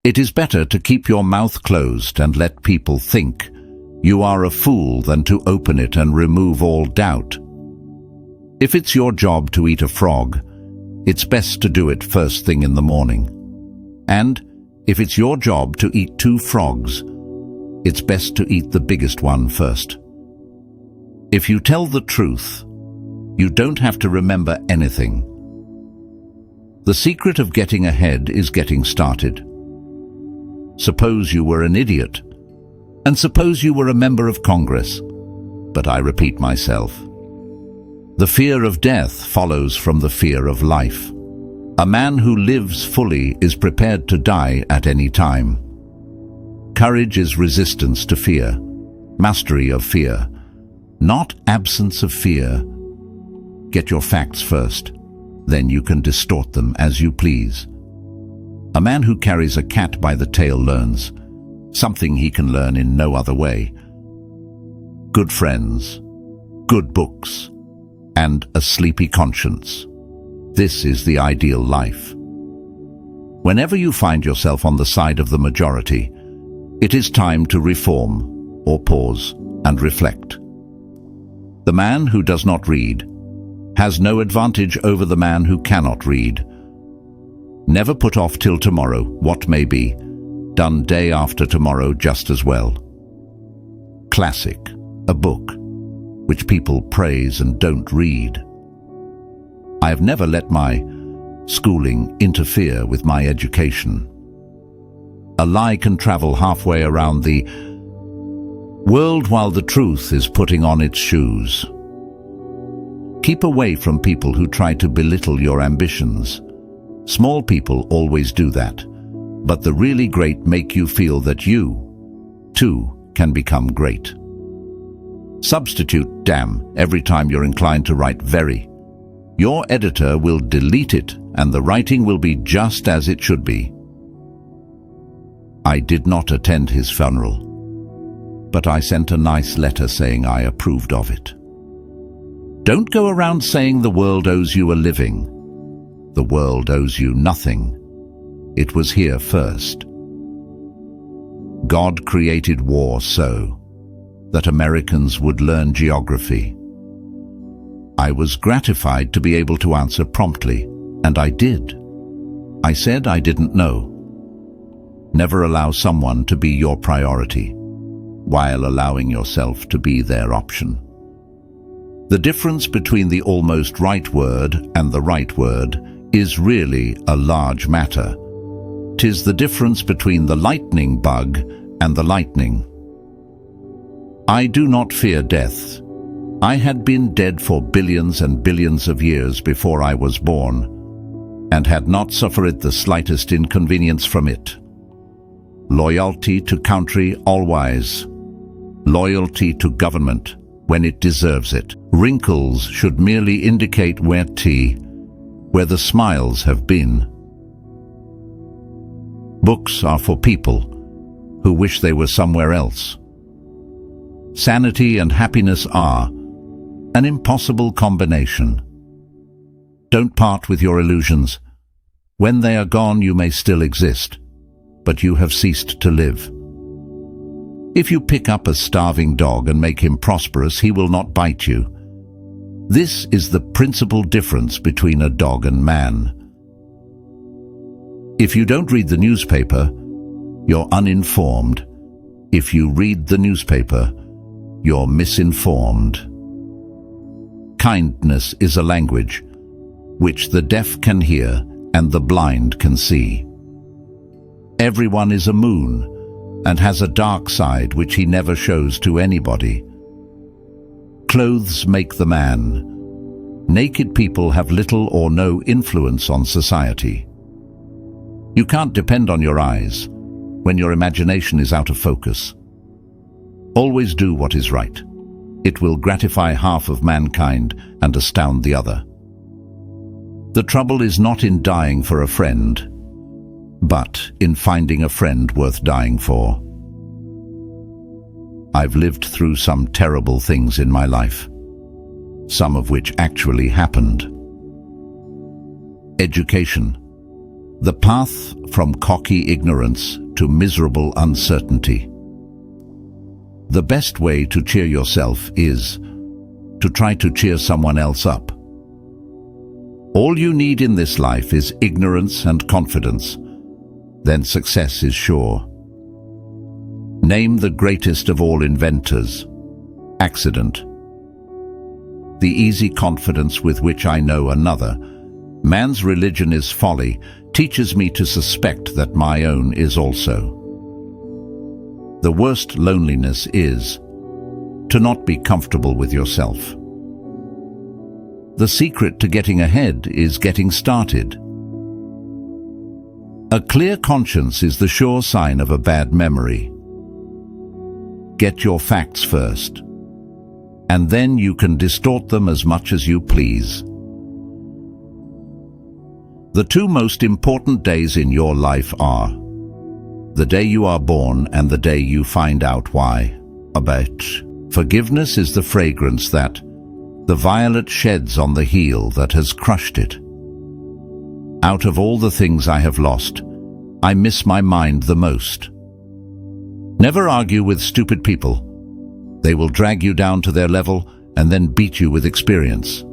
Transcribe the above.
It is better to keep your mouth closed and let people think you are a fool than to open it and remove all doubt. If it's your job to eat a frog, it's best to do it first thing in the morning. And if it's your job to eat 2 frogs, it's best to eat the biggest one first. If you tell the truth, you don't have to remember anything. The secret of getting ahead is getting started. Suppose you were an idiot, and suppose you were a member of Congress. But I repeat myself. The fear of death follows from the fear of life. A man who lives fully is prepared to die at any time. Courage is resistance to fear, mastery of fear, not absence of fear. Get your facts first, then you can distort them as you please. A man who carries a cat by the tail learns something he can learn in no other way. Good friends, good books, and a sleepy conscience. This is the ideal life. Whenever you find yourself on the side of the majority, it is time to reform or pause and reflect. The man who does not read has no advantage over the man who cannot read. Never put off till tomorrow what may be, done day after tomorrow just as well. Classic, a book which people praise and don't read. I have never let my schooling interfere with my education. A lie can travel halfway around the world while the truth is putting on its shoes. Keep away from people who try to belittle your ambitions. Small people always do that, but the really great make you feel that you, too, can become great. Substitute damn every time you're inclined to write very. Your editor will delete it, and the writing will be just as it should be. I did not attend his funeral, but I sent a nice letter saying I approved of it. Don't go around saying the world owes you a living. The world owes you nothing. It was here first. God created war so that Americans would learn geography. I was gratified to be able to answer promptly, and I did. I said I didn't know. Never allow someone to be your priority, while allowing yourself to be their option. The difference between the almost right word and the right word is really a large matter. 'Tis the difference between the lightning bug and the lightning. I do not fear death. I had been dead for billions and billions of years before I was born, and had not suffered the slightest inconvenience from it. Loyalty to country always. Loyalty to government when it deserves it. Wrinkles should merely indicate where the smiles have been. Books are for people who wish they were somewhere else. Sanity and happiness are an impossible combination. Don't part with your illusions. When they are gone, you may still exist, but you have ceased to live. If you pick up a starving dog and make him prosperous, he will not bite you. This is the principal difference between a dog and man. If you don't read the newspaper, you're uninformed. If you read the newspaper, you're misinformed. Kindness is a language which the deaf can hear and the blind can see. Everyone is a moon and has a dark side which he never shows to anybody. Clothes make the man. Naked people have little or no influence on society. You can't depend on your eyes when your imagination is out of focus. Always do what is right. It will gratify half of mankind and astound the other. The trouble is not in dying for a friend, but in finding a friend worth dying for. I've lived through some terrible things in my life, some of which actually happened. Education. The path from cocky ignorance to miserable uncertainty. The best way to cheer yourself is to try to cheer someone else up. All you need in this life is ignorance and confidence. Then success is sure. Name the greatest of all inventors. Accident. The easy confidence with which I know another, man's religion is folly, teaches me to suspect that my own is also. The worst loneliness is to not be comfortable with yourself. The secret to getting ahead is getting started. A clear conscience is the sure sign of a bad memory. Get your facts first, and then you can distort them as much as you please. The two most important days in your life are the day you are born and the day you find out why. Forgiveness is the fragrance that the violet sheds on the heel that has crushed it. Out of all the things I have lost, I miss my mind the most. Never argue with stupid people. They will drag you down to their level and then beat you with experience.